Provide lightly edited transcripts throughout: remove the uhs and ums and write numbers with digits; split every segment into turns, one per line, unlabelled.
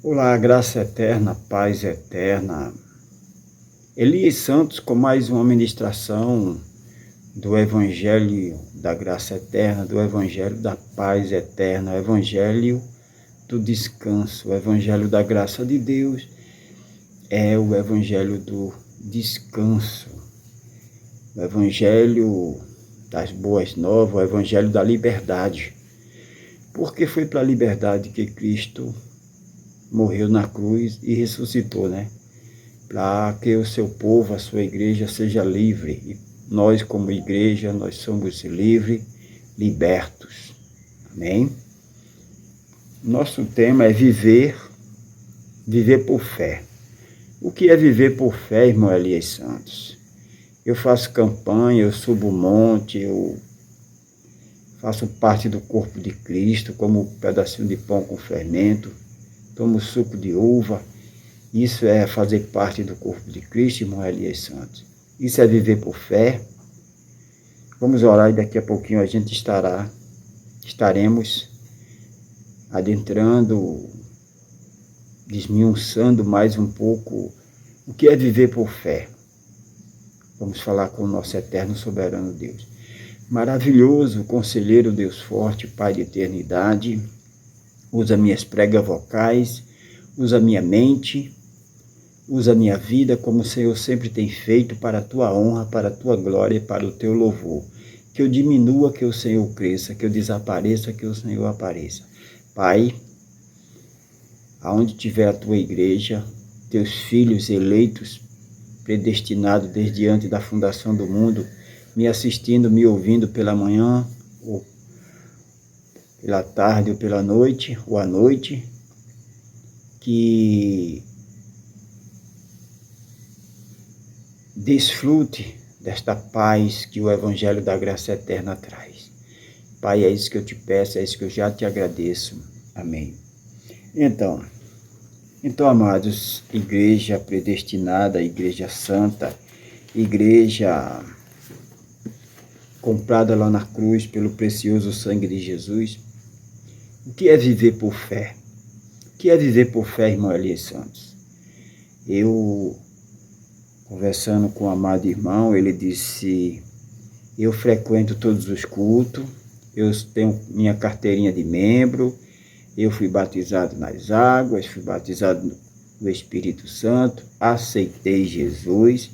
Olá, graça eterna, paz eterna. Elias Santos com mais uma ministração do Evangelho da graça eterna, do Evangelho da paz eterna, o Evangelho do descanso, o Evangelho da graça de Deus é o Evangelho do descanso, o Evangelho das boas novas, o Evangelho da liberdade. Porque foi para a liberdade que Cristo morreu na cruz e ressuscitou, né? Para que o seu povo, a sua igreja, seja livre. E nós, como igreja, nós somos livres, libertos. Amém? Nosso tema é viver por fé. O que é viver por fé, irmão Elias Santos? Eu faço campanha, eu subo o monte, eu faço parte do corpo de Cristo, como um pedacinho de pão com fermento, tomo suco de uva. Isso é fazer parte do corpo de Cristo, irmão Elias Santos. Isso é viver por fé. Vamos orar e daqui a pouquinho a gente estaremos adentrando, desmiuçando mais um pouco o que é viver por fé. Vamos falar com o nosso eterno soberano Deus. Maravilhoso, conselheiro Deus forte, Pai de eternidade, usa minhas pregas vocais, usa minha mente, usa minha vida como o Senhor sempre tem feito para a tua honra, para a tua glória e para o teu louvor. Que eu diminua, que o Senhor cresça, que eu desapareça, que o Senhor apareça. Pai, aonde tiver a tua igreja, teus filhos eleitos, predestinados desde antes da fundação do mundo, me assistindo, me ouvindo pela manhã, ou pela tarde, ou pela noite, ou à noite, que desfrute desta paz que o Evangelho da graça eterna traz. Pai, é isso que eu te peço, é isso que eu já te agradeço. Amém. Então, amados, igreja predestinada, igreja santa, igreja comprada lá na cruz pelo precioso sangue de Jesus, o que é viver por fé? O que é viver por fé, irmão Elias Santos? Eu, conversando com o amado irmão, ele disse: eu frequento todos os cultos, eu tenho minha carteirinha de membro, eu fui batizado nas águas, fui batizado no Espírito Santo, aceitei Jesus.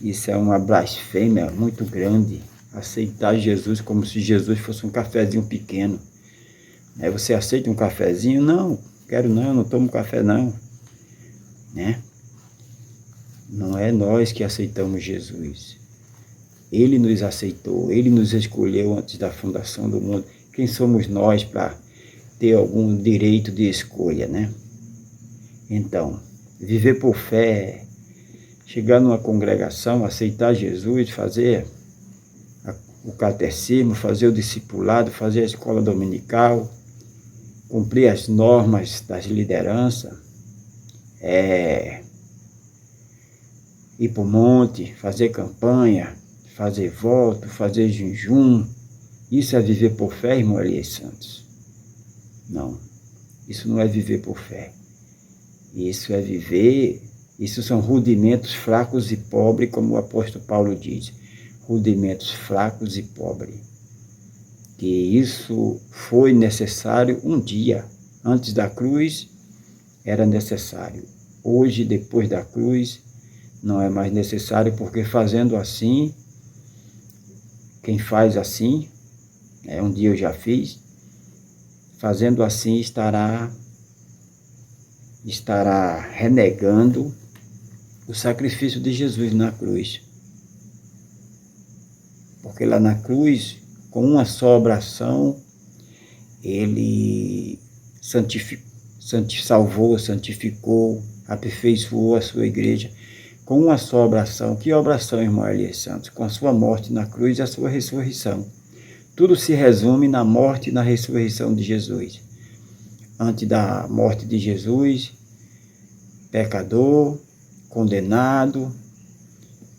Isso é uma blasfêmia muito grande, aceitar Jesus como se Jesus fosse um cafezinho pequeno. Você aceita um cafezinho? Não, quero não, não tomo café não. Né? Não é nós que aceitamos Jesus. Ele nos aceitou, Ele nos escolheu antes da fundação do mundo. Quem somos nós para ter algum direito de escolha, né? Então, viver por fé, chegar numa congregação, aceitar Jesus, fazer o catecismo, fazer o discipulado, fazer a escola dominical, cumprir as normas das lideranças, ir para o monte, fazer campanha, fazer voto, fazer jejum. Isso é viver por fé, irmão Elias Santos? Não, isso não é viver por fé. Isso são rudimentos fracos e pobres, como o apóstolo Paulo diz. Rudimentos fracos e pobres. Que isso foi necessário um dia. Antes da cruz era necessário. Hoje, depois da cruz, não é mais necessário, porque fazendo assim, quem faz assim, um dia eu já fiz, fazendo assim estará renegando o sacrifício de Jesus na cruz. Porque lá na cruz, com uma só oração, ele salvou, santificou, aperfeiçoou a sua igreja. Com uma só oração. Que oração, irmão Elias Santos? Com a sua morte na cruz e a sua ressurreição. Tudo se resume na morte e na ressurreição de Jesus. Antes da morte de Jesus, pecador, condenado,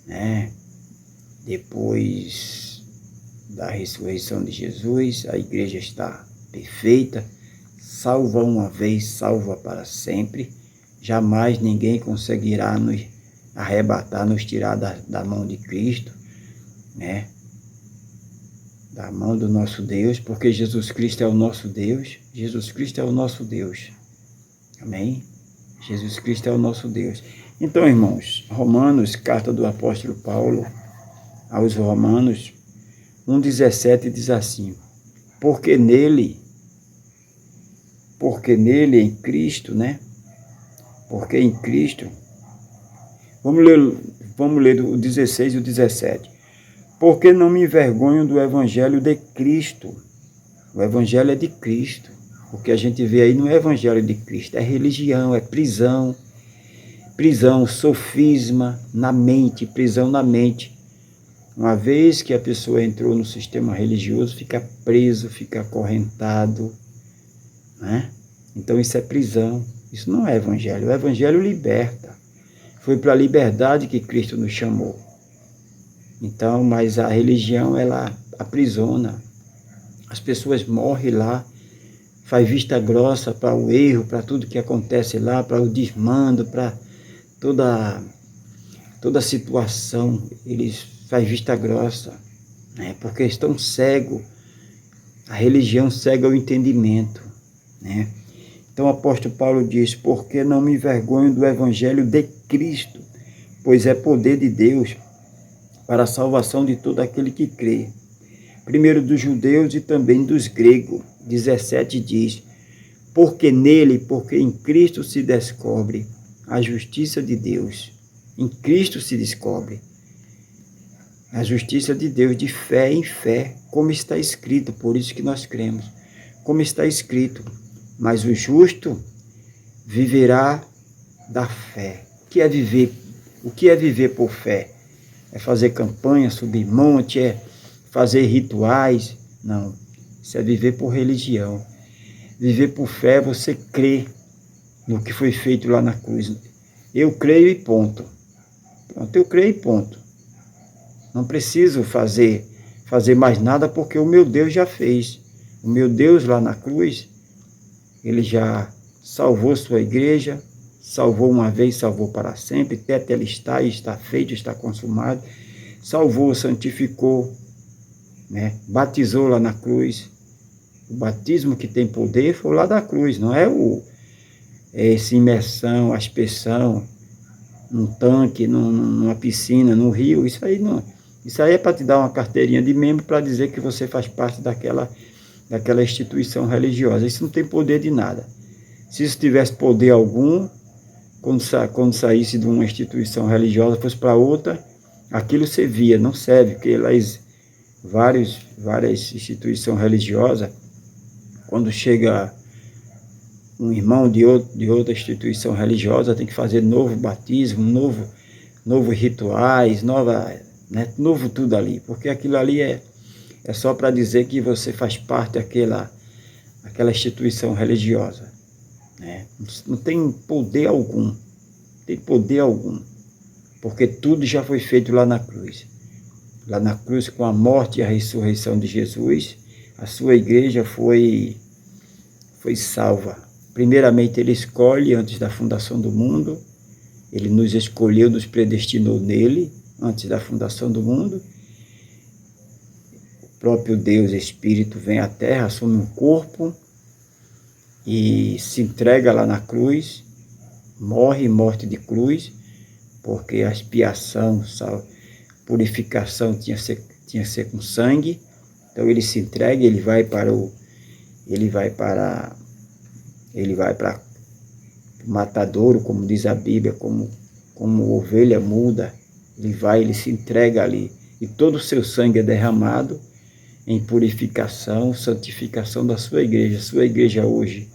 né? Depois da ressurreição de Jesus, a igreja está perfeita, salva uma vez, salva para sempre. Jamais ninguém conseguirá nos arrebatar, nos tirar da mão de Cristo, né? Da mão do nosso Deus, porque Jesus Cristo é o nosso Deus. Jesus Cristo é o nosso Deus. Amém? Jesus Cristo é o nosso Deus. Então, irmãos, Romanos, carta do apóstolo Paulo aos Romanos 1,17 diz assim: porque nele, em Cristo, né? Porque em Cristo, vamos ler o 16 e o 17. Porque não me envergonho do evangelho de Cristo. O evangelho é de Cristo. O que a gente vê aí não é evangelho de Cristo, é religião, é prisão, sofisma na mente, prisão na mente. Uma vez que a pessoa entrou no sistema religioso, fica preso, fica acorrentado, né? Então isso é prisão, isso não é evangelho. O evangelho liberta. Foi para a liberdade que Cristo nos chamou. Então, mas a religião, ela aprisiona. As pessoas morrem lá, faz vista grossa para o erro, para tudo que acontece lá, para o desmando, para toda situação. Eles fazem vista grossa, né? Porque estão cegos. A religião cega o entendimento, né? Então o apóstolo Paulo diz: porque não me envergonho do evangelho de Cristo, pois é poder de Deus para a salvação de todo aquele que crê. Primeiro dos judeus e também dos gregos. 17 diz: porque em Cristo se descobre a justiça de Deus. Em Cristo se descobre a justiça de Deus, de fé em fé, como está escrito, por isso que nós cremos. Como está escrito: mas o justo viverá da fé. O que é viver por fé? É fazer campanha, subir monte, é fazer rituais? Não, isso é viver por religião. Viver por fé, você crê no que foi feito lá na cruz. Eu creio e ponto. Pronto, eu creio e ponto. Não preciso fazer mais nada, porque o meu Deus já fez. O meu Deus lá na cruz, ele já salvou sua igreja, salvou uma vez, salvou para sempre, tetelestai, está feito, está consumado, salvou, santificou, né? Batizou lá na cruz. O batismo que tem poder foi lá da cruz, não é essa imersão, aspersão, num tanque, numa piscina, num rio. Isso aí não. Isso aí é para te dar uma carteirinha de membro para dizer que você faz parte daquela instituição religiosa. Isso não tem poder de nada. Se isso tivesse poder algum, quando saísse de uma instituição religiosa, fosse para outra, aquilo servia, não serve, porque várias instituições religiosas, quando chega um irmão de outra instituição religiosa, tem que fazer novo batismo, novo rituais, novo tudo ali, porque aquilo ali é só para dizer que você faz parte daquela instituição religiosa, né? Não tem poder algum, porque tudo já foi feito lá na cruz. Lá na cruz, com a morte e a ressurreição de Jesus, a sua igreja foi salva. Primeiramente, ele escolhe antes da fundação do mundo. Ele nos escolheu, nos predestinou nele, antes da fundação do mundo. O próprio Deus, Espírito, vem à terra, assume um corpo e se entrega lá na cruz, morre morte de cruz, porque a expiação, purificação tinha que ser com sangue. Então ele se entrega, ele vai para o matadouro, como diz a Bíblia, como ovelha muda. Ele se entrega ali, e todo o seu sangue é derramado em purificação, santificação da sua igreja. Sua igreja hoje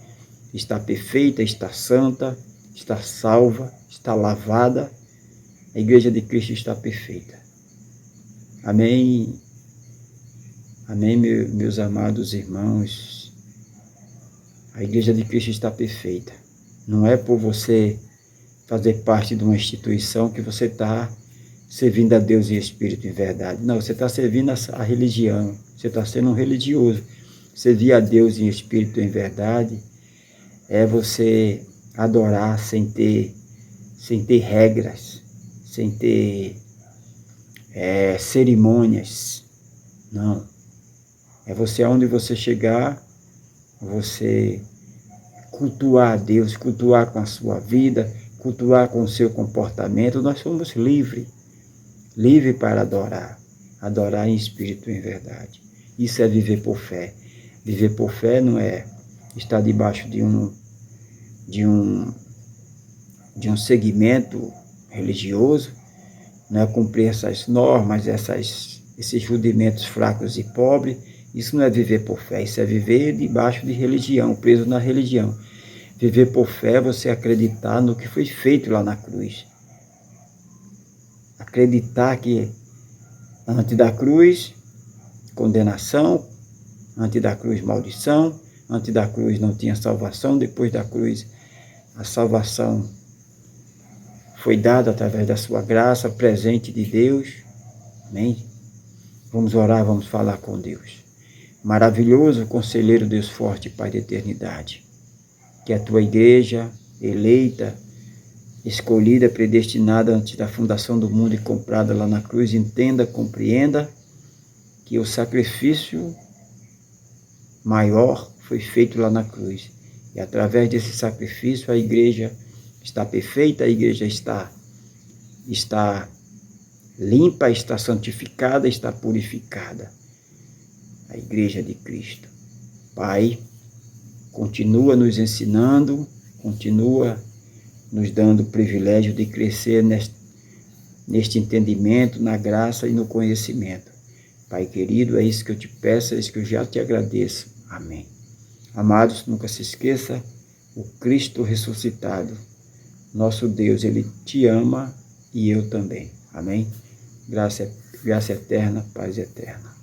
está perfeita, está santa, está salva, está lavada. A igreja de Cristo está perfeita. Amém? Amém, meus amados irmãos. A igreja de Cristo está perfeita. Não é por você fazer parte de uma instituição que você está servindo a Deus em espírito e em verdade. Não, você está servindo a religião. Você está sendo um religioso. Servir a Deus em espírito e em verdade é você adorar sem ter regras, sem ter cerimônias. Não. É você, aonde você chegar, você cultuar a Deus, cultuar com a sua vida, cultuar com o seu comportamento. Nós somos livres para adorar em espírito e em verdade. Isso é viver por fé. Viver por fé não é estar debaixo de um segmento religioso, não é cumprir essas normas, esses rudimentos fracos e pobres. Isso não é viver por fé, isso é viver debaixo de religião, preso na religião. Viver por fé é você acreditar no que foi feito lá na cruz. Acreditar que antes da cruz, condenação, antes da cruz, maldição, antes da cruz não tinha salvação, depois da cruz a salvação foi dada através da sua graça, presente de Deus. Amém? Vamos orar, vamos falar com Deus. Maravilhoso conselheiro, Deus forte, Pai da eternidade, que a tua igreja eleita, escolhida, predestinada antes da fundação do mundo e comprada lá na cruz, entenda, compreenda que o sacrifício maior foi feito lá na cruz. E através desse sacrifício a igreja está perfeita, a igreja está limpa, está santificada, está purificada. A igreja de Cristo. Pai, continua nos ensinando, continua nos dando o privilégio de crescer neste entendimento, na graça e no conhecimento. Pai querido, é isso que eu te peço, é isso que eu já te agradeço. Amém. Amados, nunca se esqueça, o Cristo ressuscitado, nosso Deus, Ele te ama e eu também. Amém? Graça eterna, paz eterna.